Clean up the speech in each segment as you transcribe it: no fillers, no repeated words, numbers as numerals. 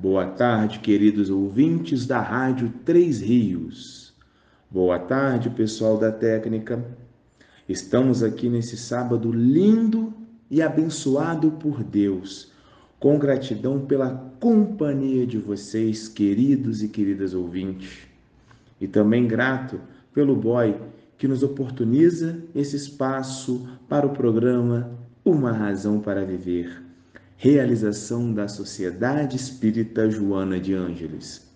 Boa tarde, queridos ouvintes da Rádio Três Rios. Boa tarde, pessoal da técnica. Estamos aqui nesse sábado lindo e abençoado por Deus, com gratidão pela companhia de vocês, queridos e queridas ouvintes, e também grato pelo boy que nos oportuniza esse espaço para o programa Uma Razão para Viver. Realização da Sociedade Espírita Joana de Ângeles.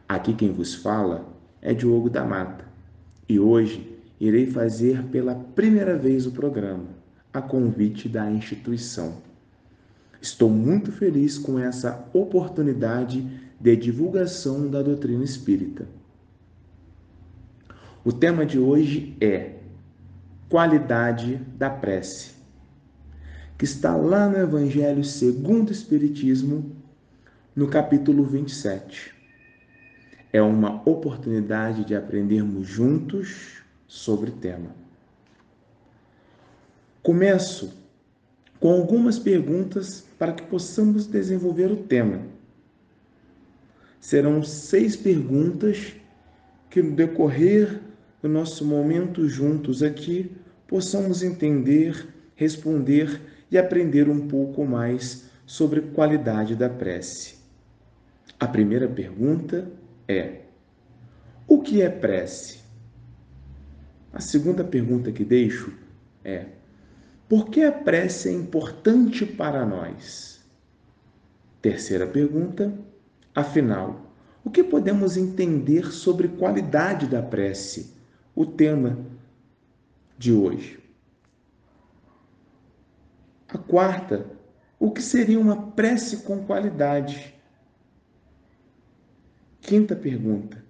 Aqui quem vos fala é Diogo da Mata e hoje irei fazer pela primeira vez o programa, a convite da instituição. Estou muito feliz com essa oportunidade de divulgação da doutrina espírita. O tema de hoje é qualidade da prece, que está lá no Evangelho segundo o Espiritismo, no capítulo 27. É uma oportunidade de aprendermos juntos sobre o tema. Começo com algumas perguntas para que possamos desenvolver o tema. Serão 6 perguntas que, no decorrer do nosso momento juntos aqui, possamos entender, responder e aprender um pouco mais sobre qualidade da prece. A primeira pergunta é: o que é prece? A segunda pergunta que deixo é: por que a prece é importante para nós? Terceira pergunta: afinal, o que podemos entender sobre qualidade da prece? O tema de hoje. A quarta: o que seria uma prece com qualidade? Quinta pergunta: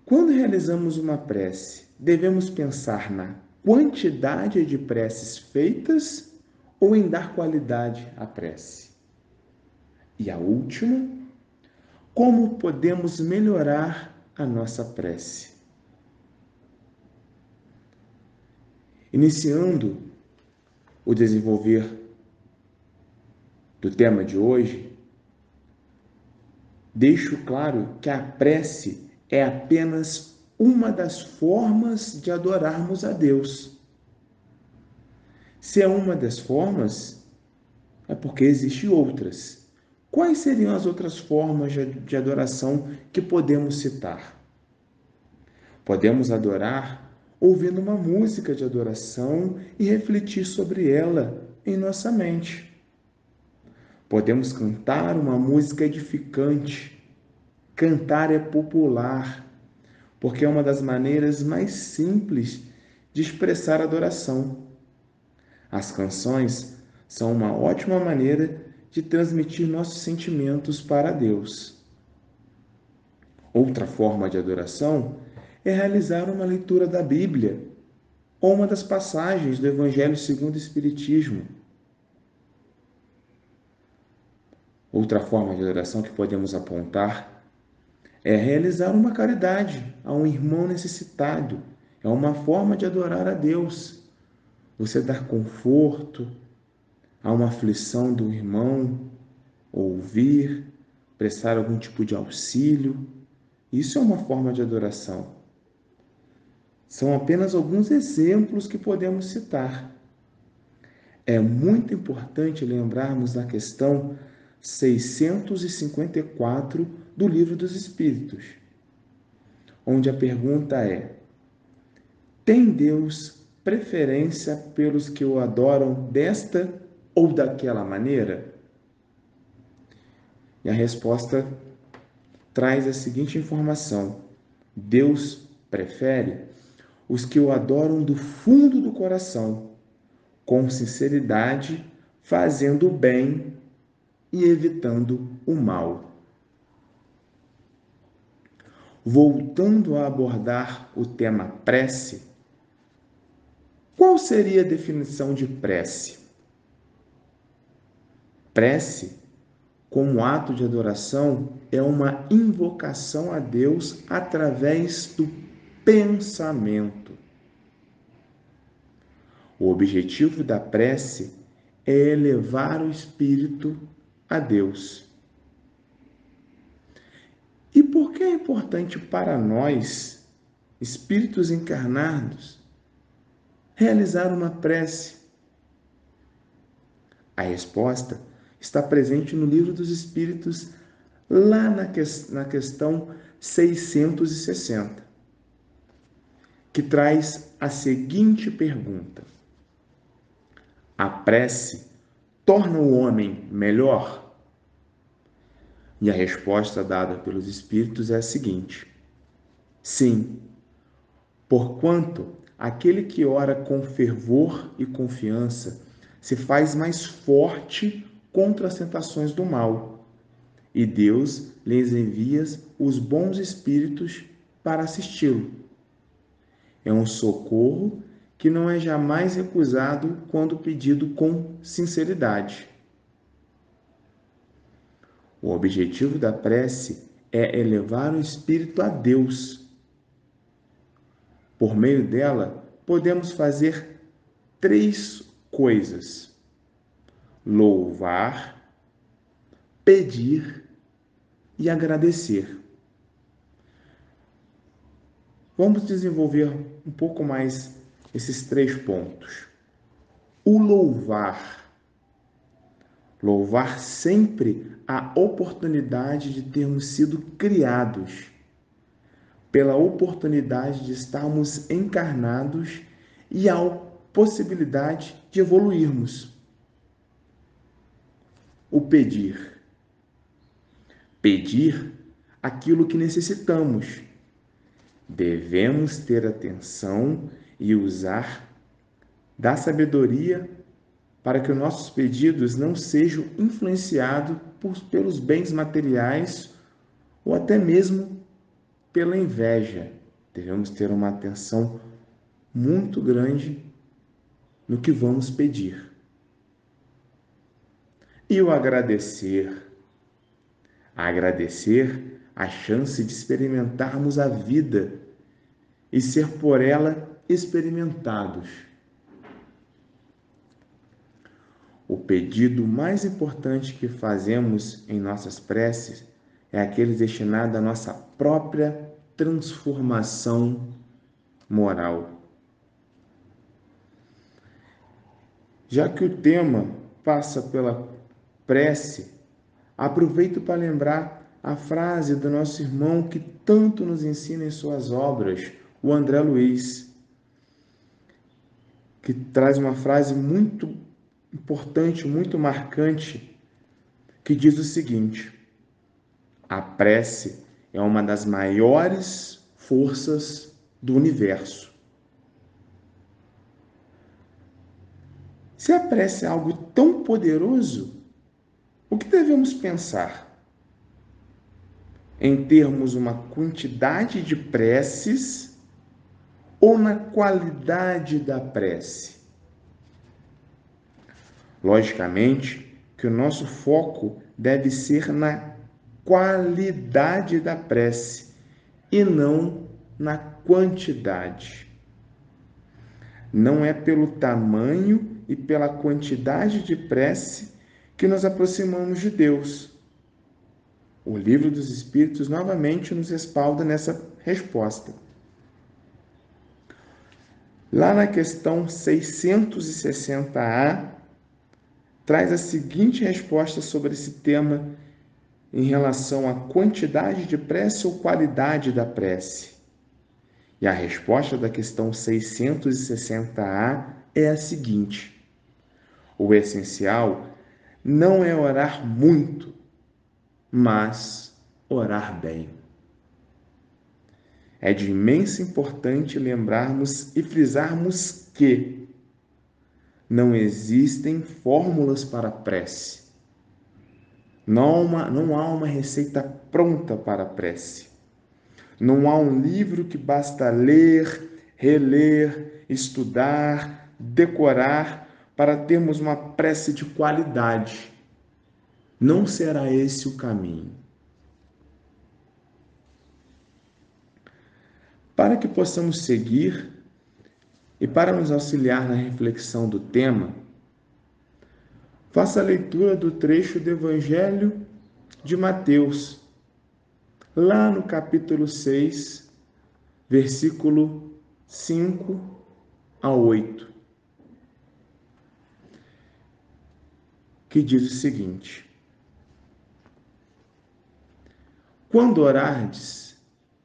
quando realizamos uma prece, devemos pensar na quantidade de preces feitas ou em dar qualidade à prece? E a última, como podemos melhorar a nossa prece? Iniciando o desenvolver do tema de hoje, deixo claro que a prece é apenas uma das formas de adorarmos a Deus. Se é uma das formas, é porque existem outras. Quais seriam as outras formas de adoração que podemos citar? Podemos adorar ouvindo uma música de adoração e refletir sobre ela em nossa mente. Podemos cantar uma música edificante. Cantar é popular, porque é uma das maneiras mais simples de expressar adoração. As canções são uma ótima maneira de transmitir nossos sentimentos para Deus. Outra forma de adoração é realizar uma leitura da Bíblia ou uma das passagens do Evangelho segundo o Espiritismo. Outra forma de adoração que podemos apontar é realizar uma caridade a um irmão necessitado. É uma forma de adorar a Deus. Você dar conforto a uma aflição do irmão, ouvir, prestar algum tipo de auxílio. Isso é uma forma de adoração. São apenas alguns exemplos que podemos citar. É muito importante lembrarmos da questão 654 do Livro dos Espíritos, onde a pergunta é: tem Deus preferência pelos que o adoram desta ou daquela maneira? E a resposta traz a seguinte informação: Deus prefere os que o adoram do fundo do coração, com sinceridade, fazendo o bem e evitando o mal. Voltando a abordar o tema prece, qual seria a definição de prece? Prece, como ato de adoração, é uma invocação a Deus através do pensamento. O objetivo da prece é elevar o espírito a Deus. por que é importante para nós, espíritos encarnados, realizar uma prece? A resposta está presente no Livro dos Espíritos, lá na questão 660, que traz a seguinte pergunta: a prece torna o homem melhor? E a resposta dada pelos Espíritos é a seguinte: sim, porquanto aquele que ora com fervor e confiança se faz mais forte contra as tentações do mal, e Deus lhes envia os bons espíritos para assisti-lo. É um socorro que não é jamais recusado quando pedido com sinceridade. O objetivo da prece é elevar o espírito a Deus. Por meio dela, podemos fazer 3 coisas: louvar, pedir e agradecer. Vamos desenvolver um pouco mais esses 3 pontos. O louvar. Louvar sempre a oportunidade de termos sido criados, pela oportunidade de estarmos encarnados e a possibilidade de evoluirmos. O pedir. Pedir aquilo que necessitamos. Devemos ter atenção e usar da sabedoria para que os nossos pedidos não sejam influenciados pelos bens materiais ou até mesmo pela inveja. Devemos ter uma atenção muito grande no que vamos pedir. E o agradecer. Agradecer a chance de experimentarmos a vida e ser por ela experimentados. O pedido mais importante que fazemos em nossas preces é aquele destinado à nossa própria transformação moral. Já que o tema passa pela prece, aproveito para lembrar a frase do nosso irmão que tanto nos ensina em suas obras, o André Luiz, que traz uma frase muito importante, muito marcante, que diz o seguinte: a prece é uma das maiores forças do universo. Se a prece é algo tão poderoso, o que devemos pensar? Em termos uma quantidade de preces ou na qualidade da prece? Logicamente que o nosso foco deve ser na qualidade da prece e não na quantidade. Não é pelo tamanho e pela quantidade de prece que nos aproximamos de Deus. O Livro dos Espíritos novamente nos respalda nessa resposta. Lá na questão 660A, traz a seguinte resposta sobre esse tema em relação à quantidade de prece ou qualidade da prece. E a resposta da questão 660A é a seguinte: o essencial não é orar muito, mas orar bem. É de imensa importância lembrarmos e frisarmos que não existem fórmulas para a prece. Não há uma receita pronta para a prece. Não há um livro que basta ler, reler, estudar, decorar para termos uma prece de qualidade. Não será esse o caminho. Para que possamos seguir e para nos auxiliar na reflexão do tema, faça a leitura do trecho do Evangelho de Mateus, lá no capítulo 6, versículo 5 a 8, que diz o seguinte: Quando orardes,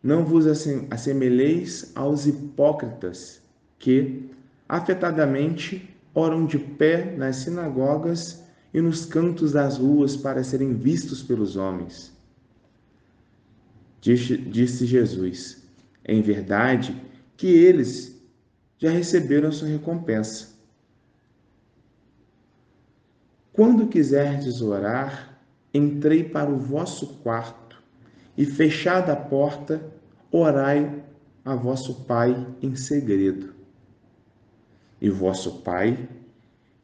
não vos assemelheis aos hipócritas, que, afetadamente, oram de pé nas sinagogas e nos cantos das ruas para serem vistos pelos homens. Disse Jesus: em verdade que eles já receberam a sua recompensa. Quando quiserdes orar, entrei para o vosso quarto e, fechada a porta, orai a vosso Pai em segredo. E vosso Pai,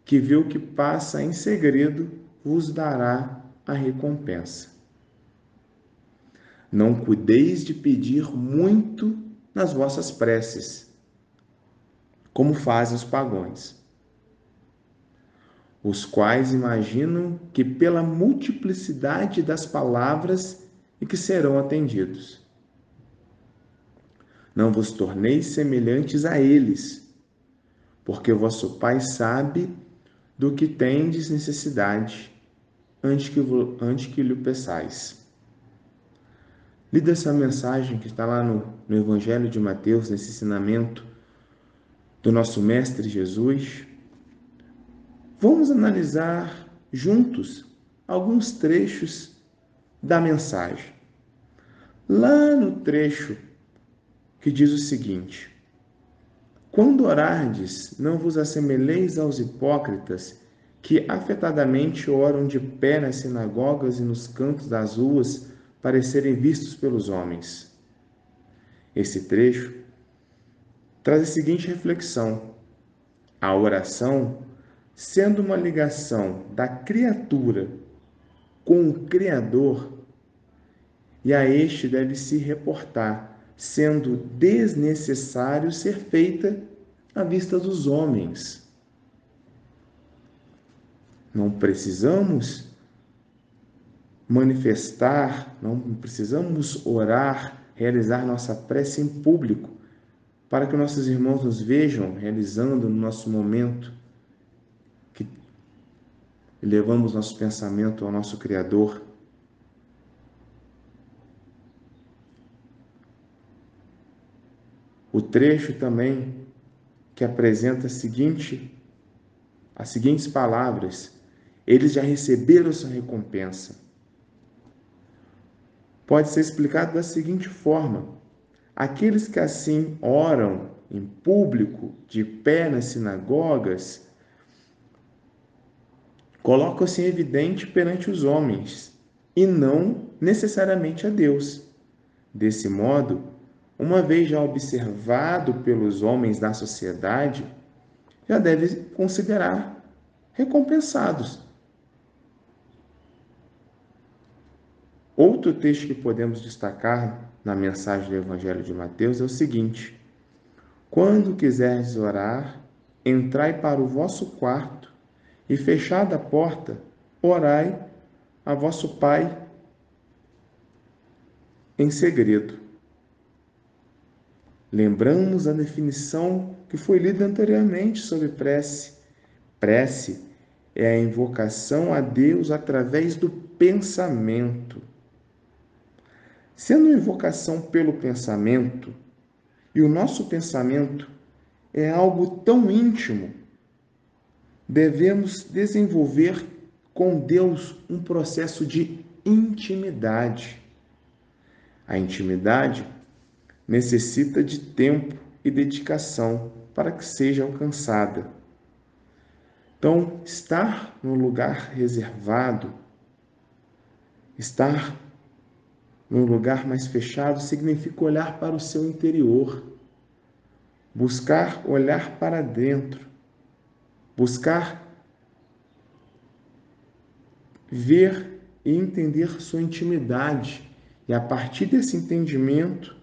que vê o que passa em segredo, vos dará a recompensa. Não cuideis de pedir muito nas vossas preces, como fazem os pagãos, os quais imaginam que pela multiplicidade das palavras e que serão atendidos. Não vos torneis semelhantes a eles, porque vosso Pai sabe do que tendes necessidade antes que lhe peçais. Lida essa mensagem que está lá no Evangelho de Mateus, nesse ensinamento do nosso Mestre Jesus. Vamos analisar juntos alguns trechos da mensagem. Lá no trecho que diz o seguinte: Quando orardes, não vos assemelheis aos hipócritas, que afetadamente oram de pé nas sinagogas e nos cantos das ruas para serem vistos pelos homens. Esse trecho traz a seguinte reflexão: a oração, sendo uma ligação da criatura com o Criador, e a este deve se reportar, sendo desnecessário ser feita à vista dos homens. Não precisamos manifestar, não precisamos orar, realizar nossa prece em público, para que nossos irmãos nos vejam realizando no nosso momento, que levamos nosso pensamento ao nosso Criador. O trecho também que apresenta as seguintes palavras: eles já receberam sua recompensa. Pode ser explicado da seguinte forma: aqueles que assim oram em público, de pé nas sinagogas, colocam-se em evidente perante os homens e não necessariamente a Deus. Desse modo, uma vez já observado pelos homens da sociedade, já deve considerar recompensados. Outro texto que podemos destacar na mensagem do Evangelho de Mateus é o seguinte: quando quiserdes orar, entrai para o vosso quarto e, fechada a porta, orai a vosso Pai em segredo. Lembramos a definição que foi lida anteriormente sobre prece. Prece é a invocação a Deus através do pensamento. Sendo uma invocação pelo pensamento, e o nosso pensamento é algo tão íntimo, devemos desenvolver com Deus um processo de intimidade. A intimidade necessita de tempo e dedicação para que seja alcançada. Então, estar no lugar reservado, estar num lugar mais fechado, significa olhar para o seu interior, buscar olhar para dentro, buscar ver e entender sua intimidade, e a partir desse entendimento,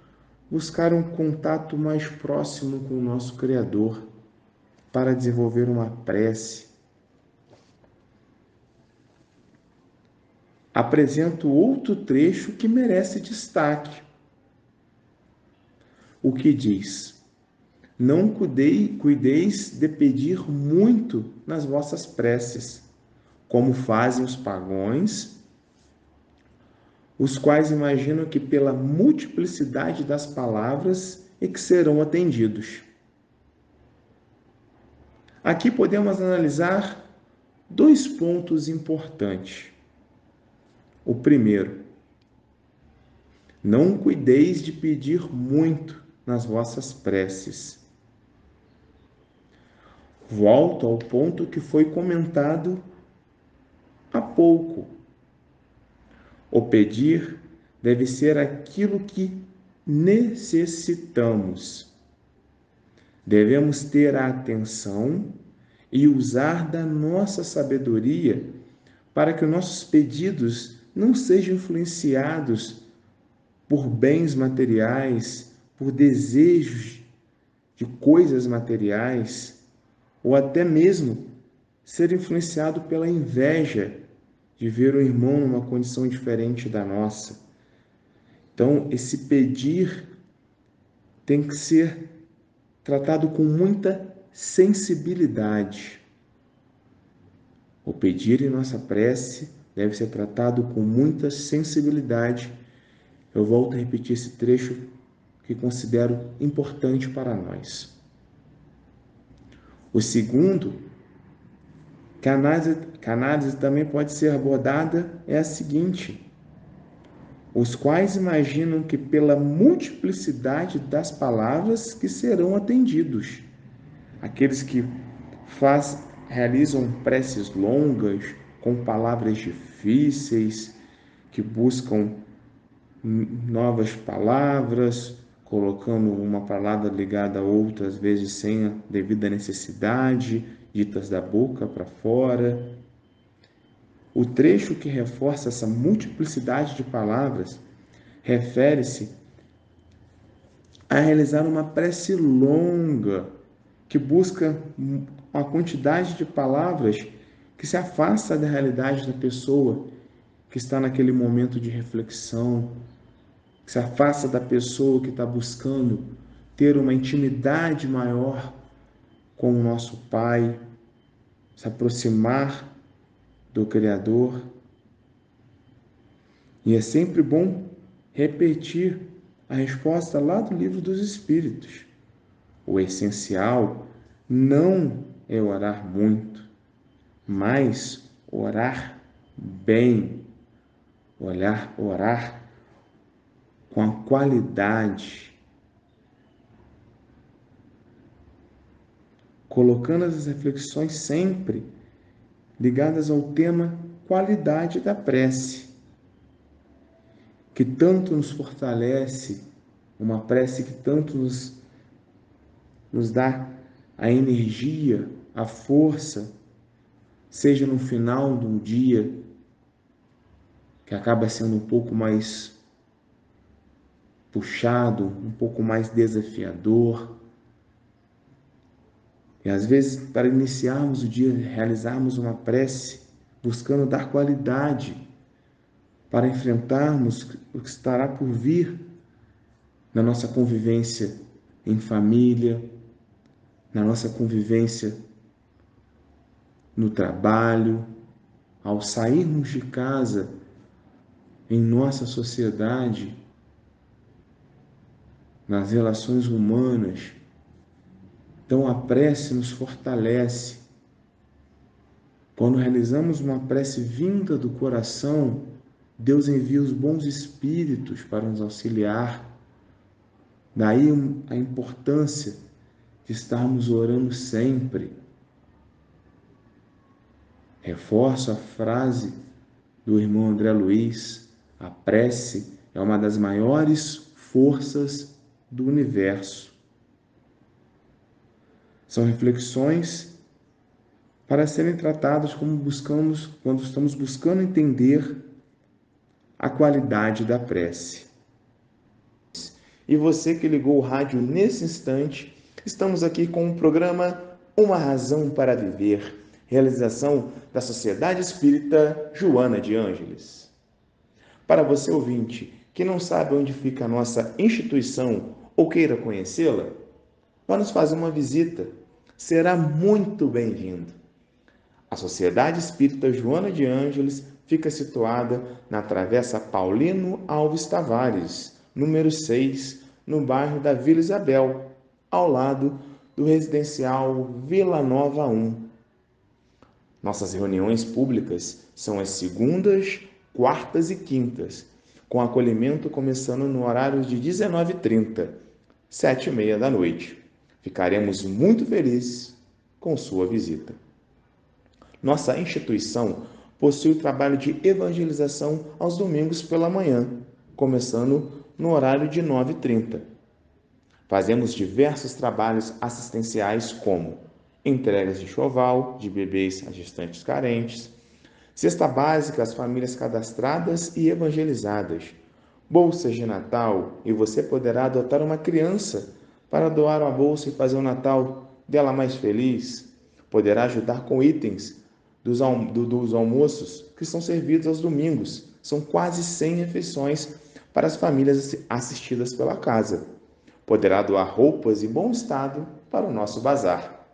buscar um contato mais próximo com o nosso Criador, para desenvolver uma prece. apresento outro trecho que merece destaque. O que diz: não cuideis de pedir muito nas vossas preces, como fazem os pagãos, os quais imaginam que pela multiplicidade das palavras é que serão atendidos. Aqui podemos analisar dois pontos importantes. O primeiro: não cuideis de pedir muito nas vossas preces. Volto ao ponto que foi comentado há pouco. O pedir deve ser aquilo que necessitamos. Devemos ter a atenção e usar da nossa sabedoria para que os nossos pedidos não sejam influenciados por bens materiais, por desejos de coisas materiais, ou até mesmo ser influenciado pela inveja de ver o irmão numa condição diferente da nossa. Então, esse pedir tem que ser tratado com muita sensibilidade. O pedir em nossa prece deve ser tratado com muita sensibilidade. Eu volto a repetir esse trecho que considero importante para nós. O segundo, que a análise também pode ser abordada, é a seguinte: os quais imaginam que pela multiplicidade das palavras que serão atendidos. Aqueles que realizam preces longas, com palavras difíceis, que buscam novas palavras, colocando uma palavra ligada a outra, às vezes sem a devida necessidade, ditas da boca para fora. O trecho que reforça essa multiplicidade de palavras refere-se a realizar uma prece longa, que busca uma quantidade de palavras que se afasta da realidade da pessoa que está naquele momento de reflexão, que se afasta da pessoa que está buscando ter uma intimidade maior com o nosso Pai, se aproximar do Criador. E é sempre bom repetir a resposta lá do Livro dos Espíritos. O essencial não é orar muito, mas orar bem, orar com a qualidade, colocando as reflexões sempre ligadas ao tema qualidade da prece, que tanto nos fortalece, uma prece que tanto nos dá a energia, a força, seja no final de um dia, que acaba sendo um pouco mais puxado, um pouco mais desafiador. E às vezes, para iniciarmos o dia, realizarmos uma prece, buscando dar qualidade para enfrentarmos o que estará por vir na nossa convivência em família, na nossa convivência no trabalho, ao sairmos de casa, em nossa sociedade, nas relações humanas. Então a prece nos fortalece. Quando realizamos uma prece vinda do coração, Deus envia os bons espíritos para nos auxiliar. Daí a importância de estarmos orando sempre. Reforço a frase do irmão André Luiz: a prece é uma das maiores forças do universo. São reflexões para serem tratadas quando estamos buscando entender a qualidade da prece. E você que ligou o rádio nesse instante, estamos aqui com o programa Uma Razão para Viver, realização da Sociedade Espírita Joana de Ângeles. Para você ouvinte que não sabe onde fica a nossa instituição ou queira conhecê-la, vá nos fazer uma visita. Será muito bem-vindo. A Sociedade Espírita Joana de Ângeles fica situada na Travessa Paulino Alves Tavares, número 6, no bairro da Vila Isabel, ao lado do residencial Vila Nova 1. Nossas reuniões públicas são às segundas, quartas e quintas, com acolhimento começando no horário de 19h30, 7h30 da noite. Ficaremos muito felizes com sua visita. Nossa instituição possui o trabalho de evangelização aos domingos pela manhã, começando no horário de 9h30. Fazemos diversos trabalhos assistenciais como entregas de enxoval de bebês a gestantes carentes, cesta básica às famílias cadastradas e evangelizadas, bolsas de Natal, e você poderá adotar uma criança para doar uma bolsa e fazer o Natal dela mais feliz. Poderá ajudar com itens dos almoços que são servidos aos domingos. São quase 100 refeições para as famílias assistidas pela casa. Poderá doar roupas em bom estado para o nosso bazar.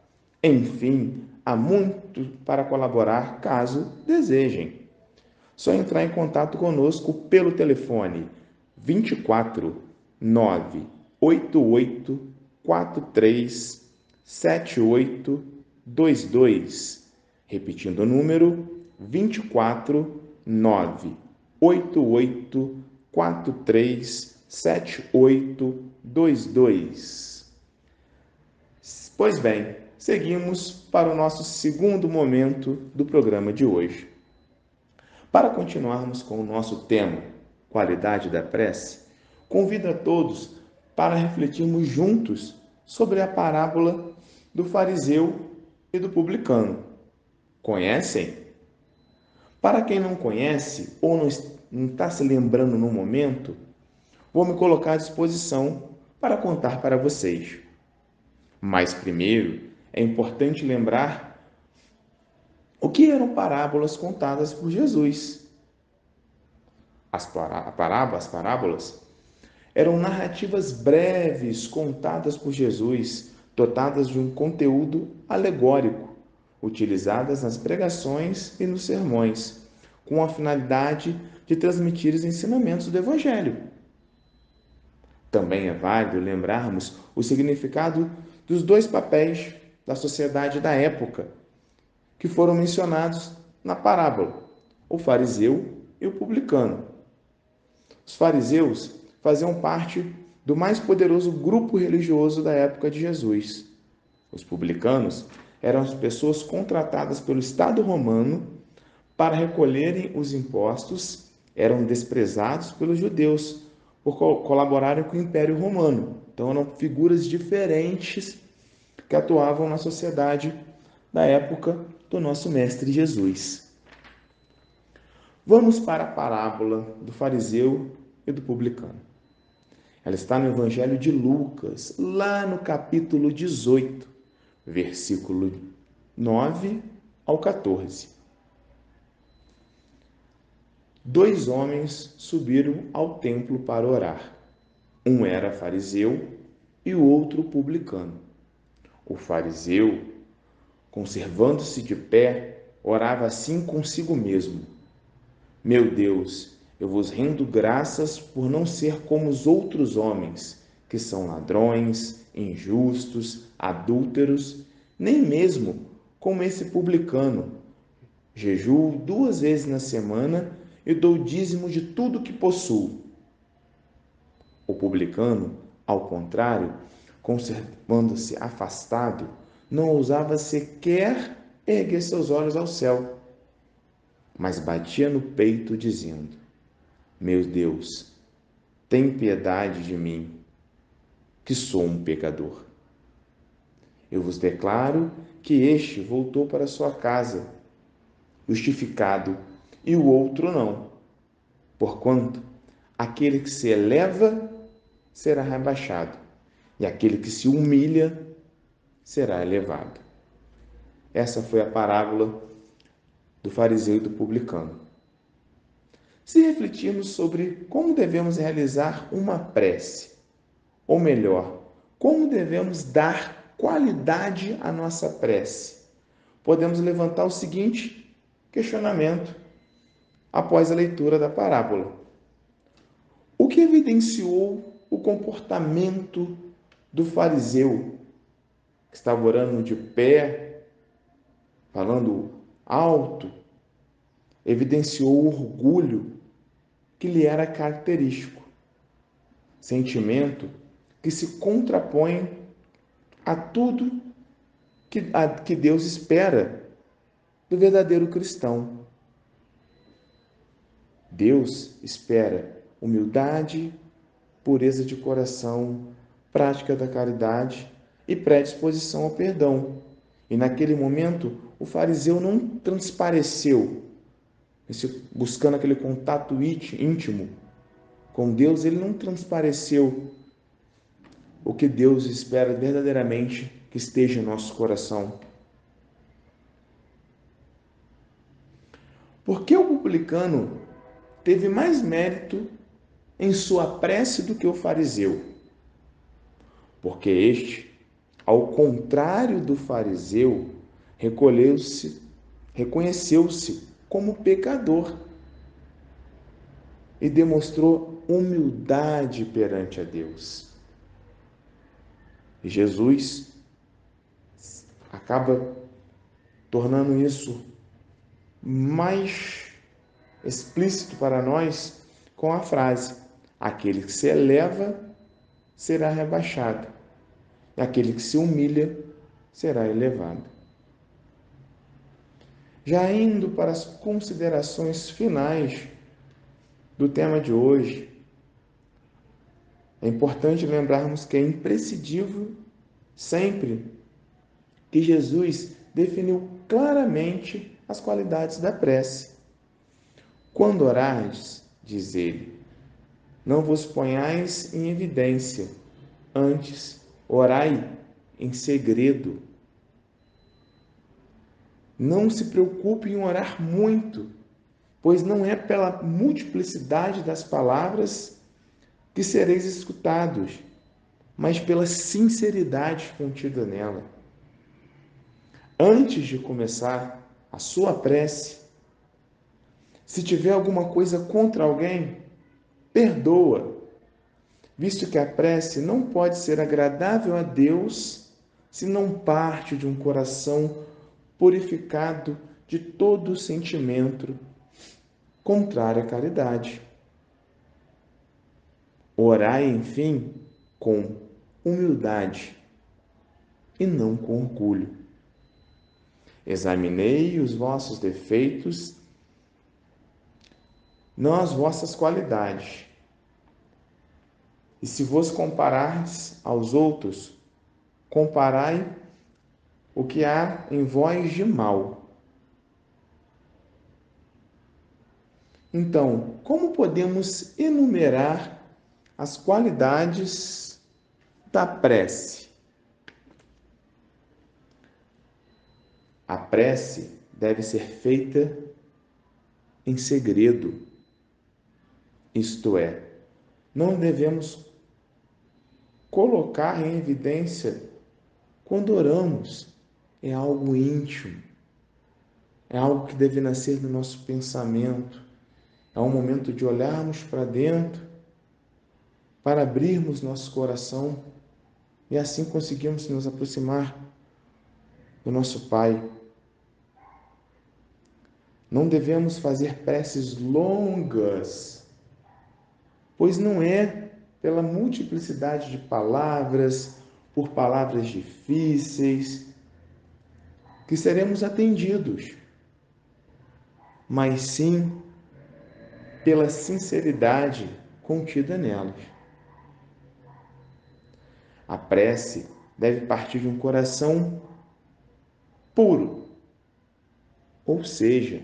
Enfim, há muito para colaborar caso desejem. Só entrar em contato conosco pelo telefone 24 988 43 7822. Repetindo o número 24 988 43 7822. Pois bem, seguimos para o nosso segundo momento do programa de hoje. Para continuarmos com o nosso tema, qualidade da prece, convido a todos para refletirmos juntos sobre a parábola do fariseu e do publicano. Conhecem? Para quem não conhece ou não está se lembrando no momento, vou me colocar à disposição para contar para vocês. Mas primeiro, é importante lembrar o que eram parábolas contadas por Jesus. As parábolas eram narrativas breves contadas por Jesus, dotadas de um conteúdo alegórico, utilizadas nas pregações e nos sermões, com a finalidade de transmitir os ensinamentos do Evangelho. Também é válido lembrarmos o significado dos dois papéis da sociedade da época, que foram mencionados na parábola, o fariseu e o publicano. Os fariseus faziam parte do mais poderoso grupo religioso da época de Jesus. Os publicanos eram as pessoas contratadas pelo Estado romano para recolherem os impostos, eram desprezados pelos judeus por colaborarem com o Império Romano. Então eram figuras diferentes que atuavam na sociedade da época do nosso Mestre Jesus. Vamos para a parábola do fariseu e do publicano. Ela está no Evangelho de Lucas, lá no capítulo 18, versículo 9 ao 14. 2 homens subiram ao templo para orar. Um era fariseu e o outro publicano. O fariseu, conservando-se de pé, orava assim consigo mesmo: Meu Deus, eu vos rendo graças por não ser como os outros homens, que são ladrões, injustos, adúlteros, nem mesmo como esse publicano. Jejuo 2 vezes na semana e dou dízimo de tudo que possuo. O publicano, ao contrário, conservando-se afastado, não ousava sequer erguer seus olhos ao céu, mas batia no peito, dizendo: Meu Deus, tem piedade de mim, que sou um pecador. Eu vos declaro que este voltou para sua casa, justificado, e o outro não. Porquanto aquele que se eleva será rebaixado, e aquele que se humilha será elevado. Essa foi a parábola do fariseu e do publicano. Se refletirmos sobre como devemos realizar uma prece, ou melhor, como devemos dar qualidade à nossa prece, podemos levantar o seguinte questionamento após a leitura da parábola: o que evidenciou o comportamento do fariseu, que estava orando de pé, falando alto, evidenciou o orgulho que lhe era característico, sentimento que se contrapõe a tudo que Deus espera do verdadeiro cristão. Deus espera humildade, pureza de coração, prática da caridade e predisposição ao perdão. E naquele momento, o fariseu não transpareceu, buscando aquele contato íntimo com Deus, ele não transpareceu o que Deus espera verdadeiramente que esteja em nosso coração. Por que o publicano teve mais mérito em sua prece do que o fariseu? Porque este, ao contrário do fariseu, reconheceu-se como pecador e demonstrou humildade perante a Deus. E Jesus acaba tornando isso mais explícito para nós com a frase: aquele que se eleva será rebaixado, e aquele que se humilha será elevado. Já indo para as considerações finais do tema de hoje, é importante lembrarmos que é imprescindível sempre que Jesus definiu claramente as qualidades da prece. Quando orares, diz ele, não vos ponhais em evidência, antes orai em segredo. Não se preocupe em orar muito, pois não é pela multiplicidade das palavras que sereis escutados, mas pela sinceridade contida nela. Antes de começar a sua prece, se tiver alguma coisa contra alguém, perdoa, visto que a prece não pode ser agradável a Deus se não parte de um coração purificado de todo sentimento contrário à caridade. Orai, enfim, com humildade e não com orgulho. Examinei os vossos defeitos, não as vossas qualidades. E se vos comparardes aos outros, comparai o que há em vós de mal. Então, como podemos enumerar as qualidades da prece? A prece deve ser feita em segredo, isto é, não devemos colocar em evidência quando oramos. É algo íntimo, é algo que deve nascer do nosso pensamento, é um momento de olharmos para dentro, para abrirmos nosso coração e assim conseguirmos nos aproximar do nosso Pai. Não devemos fazer preces longas, pois não é pela multiplicidade de palavras, por palavras difíceis, que seremos atendidos, mas sim pela sinceridade contida nelas. A prece deve partir de um coração puro, ou seja,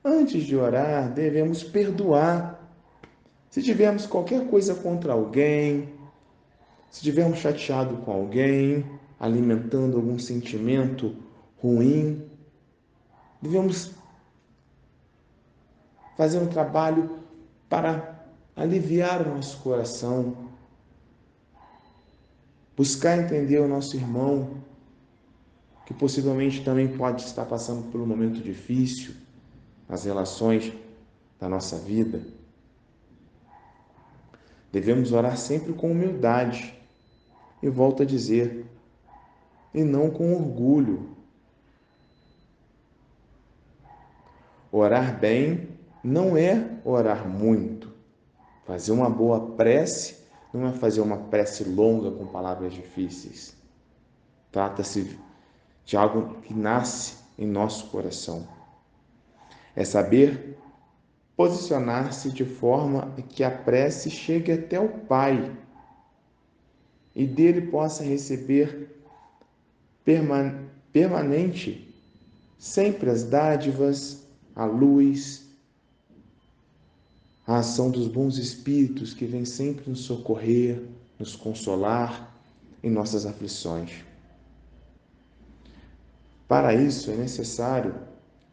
antes de orar, devemos perdoar. Se tivermos qualquer coisa contra alguém, se tivermos chateado com alguém, alimentando algum sentimento ruim, devemos fazer um trabalho para aliviar o nosso coração, buscar entender o nosso irmão, que possivelmente também pode estar passando por um momento difícil nas relações da nossa vida. Devemos orar sempre com humildade, e volto a dizer, e não com orgulho. Orar bem não é orar muito. Fazer uma boa prece não é fazer uma prece longa com palavras difíceis. Trata-se de algo que nasce em nosso coração. É saber posicionar-se de forma que a prece chegue até o Pai e dele possa receber permanente sempre as dádivas, a luz, a ação dos bons espíritos que vem sempre nos socorrer, nos consolar em nossas aflições. Para isso é necessário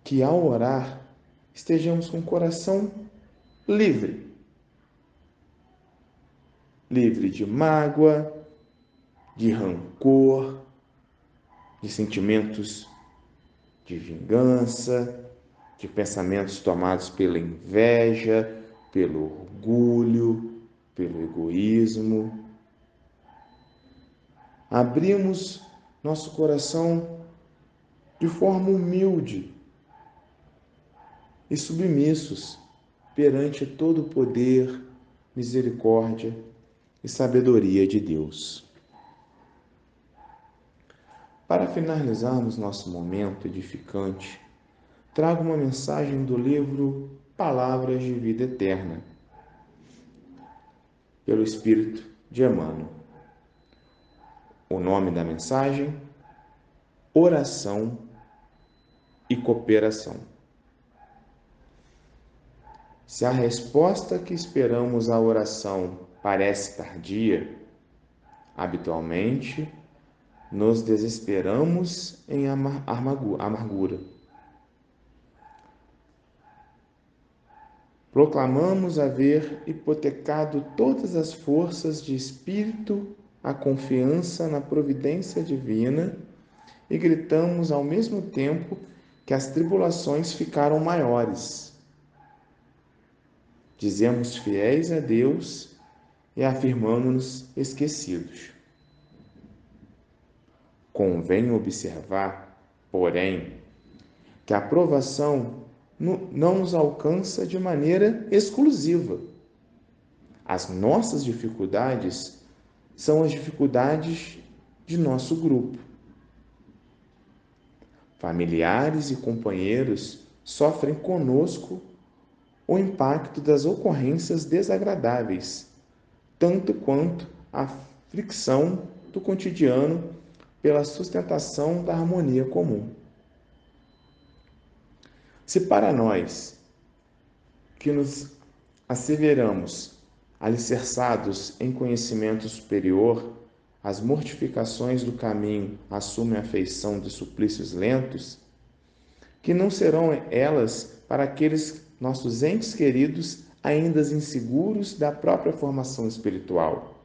que ao orar estejamos com o coração livre. Livre de mágoa, de rancor, de sentimentos de vingança, de pensamentos tomados pela inveja, pelo orgulho, pelo egoísmo. Abrimos nosso coração de forma humilde e submissos perante todo o poder, misericórdia e sabedoria de Deus. Para finalizarmos nosso momento edificante, trago uma mensagem do livro Palavras de Vida Eterna, pelo Espírito de Emmanuel. O nome da mensagem: Oração e Cooperação. Se a resposta que esperamos à oração parece tardia, habitualmente nos desesperamos em amargura. Proclamamos haver hipotecado todas as forças de espírito à confiança na providência divina e gritamos ao mesmo tempo que as tribulações ficaram maiores. Dizemos fiéis a Deus e afirmamos-nos esquecidos. Convém observar, porém, que a provação não nos alcança de maneira exclusiva. As nossas dificuldades são as dificuldades de nosso grupo. Familiares e companheiros sofrem conosco o impacto das ocorrências desagradáveis, tanto quanto a fricção do cotidiano pela sustentação da harmonia comum. Se para nós, que nos asseveramos alicerçados em conhecimento superior, as mortificações do caminho assumem a feição de suplícios lentos, que não serão elas para aqueles nossos entes queridos ainda inseguros da própria formação espiritual.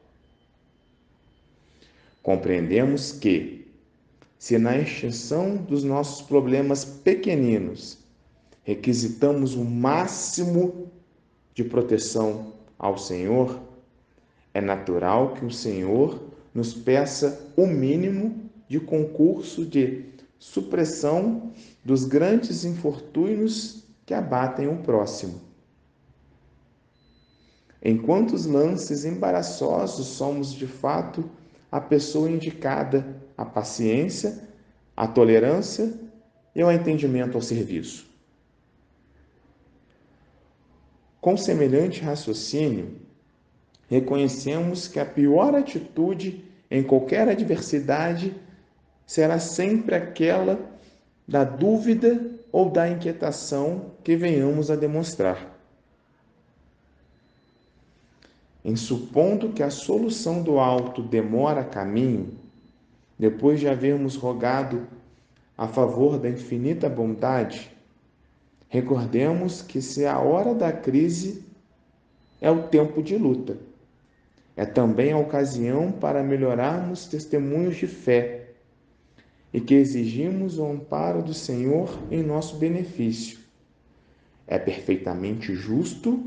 Compreendemos que, se na extinção dos nossos problemas pequeninos requisitamos o máximo de proteção ao Senhor, é natural que o Senhor nos peça o mínimo de concurso de supressão dos grandes infortúnios que abatem o próximo. Em quantos lances embaraçosos somos de fato a pessoa indicada à paciência, à tolerância e ao entendimento ao serviço. Com semelhante raciocínio, reconhecemos que a pior atitude em qualquer adversidade será sempre aquela da dúvida ou da inquietação que venhamos a demonstrar. Em supondo que a solução do alto demora caminho, depois de havermos rogado a favor da infinita bondade, recordemos que se a hora da crise é o tempo de luta. É também a ocasião para melhorarmos testemunhos de fé e que exigimos o amparo do Senhor em nosso benefício. É perfeitamente justo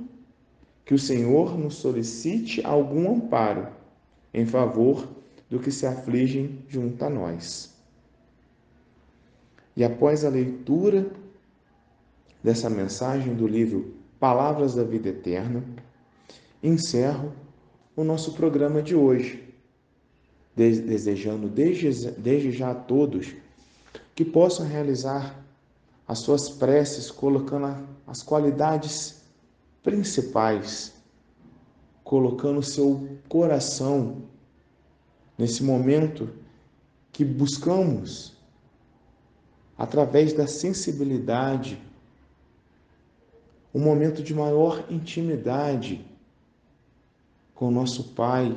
que o Senhor nos solicite algum amparo em favor do que se afligem junto a nós. E após a leitura dessa mensagem do livro Palavras da Vida Eterna, encerro o nosso programa de hoje, desejando desde já a todos que possam realizar as suas preces, colocando as qualidades principais, colocando o seu coração nesse momento que buscamos, através da sensibilidade, um momento de maior intimidade com o nosso Pai,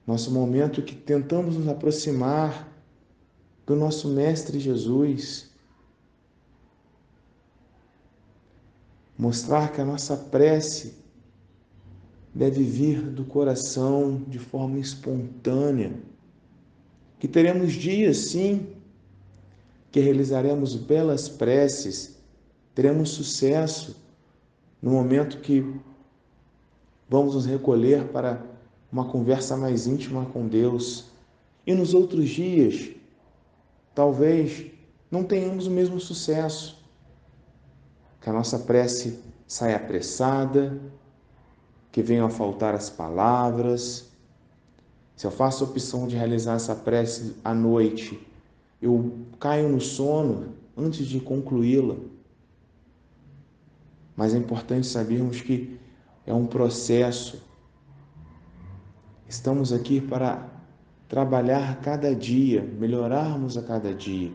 nosso momento que tentamos nos aproximar do nosso Mestre Jesus, mostrar que a nossa prece deve vir do coração de forma espontânea, que teremos dias, sim, que realizaremos belas preces, teremos sucesso no momento que vamos nos recolher para uma conversa mais íntima com Deus. E nos outros dias, talvez não tenhamos o mesmo sucesso, que a nossa prece saia apressada, que venham a faltar as palavras. Se eu faço a opção de realizar essa prece à noite, eu caio no sono antes de concluí-la. Mas é importante sabermos que é um processo. Estamos aqui para trabalhar a cada dia, melhorarmos a cada dia.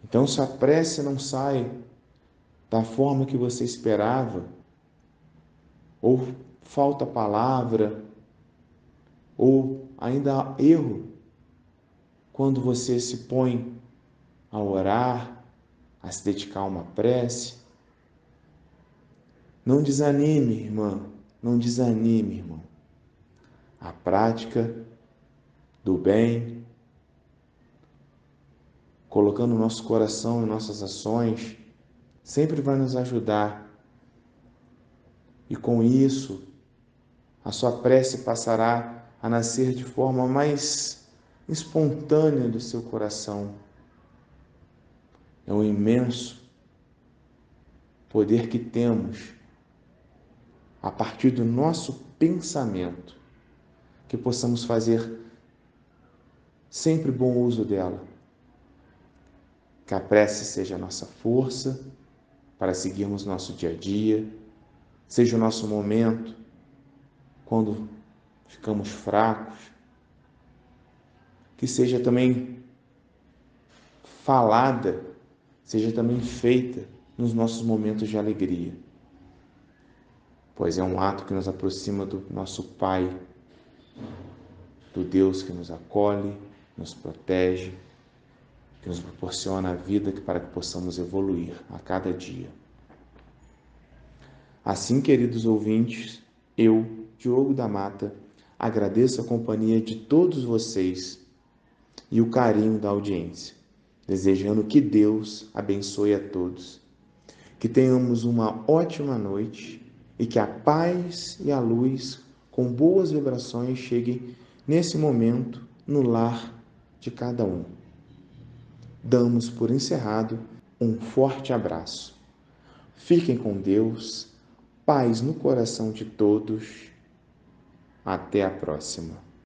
Então, se a prece não sai da forma que você esperava, ou falta palavra, ou ainda há erro quando você se põe a orar, a se dedicar a uma prece, não desanime, irmã, não desanime, irmão. A prática do bem, colocando o nosso coração em nossas ações, sempre vai nos ajudar. E com isso, a sua prece passará a nascer de forma mais espontânea do seu coração. É um imenso poder que temos a partir do nosso pensamento, que possamos fazer sempre bom uso dela. Que a prece seja a nossa força para seguirmos nosso dia a dia, seja o nosso momento quando ficamos fracos, que seja também falada, seja também feita nos nossos momentos de alegria, pois é um ato que nos aproxima do nosso Pai, do Deus que nos acolhe, nos protege, que nos proporciona a vida para que possamos evoluir a cada dia. Assim, queridos ouvintes, eu, Diogo da Mata, agradeço a companhia de todos vocês e o carinho da audiência, desejando que Deus abençoe a todos, que tenhamos uma ótima noite e que a paz e a luz com boas vibrações cheguem nesse momento no lar de cada um. Damos por encerrado um forte abraço. Fiquem com Deus, paz no coração de todos. Até a próxima.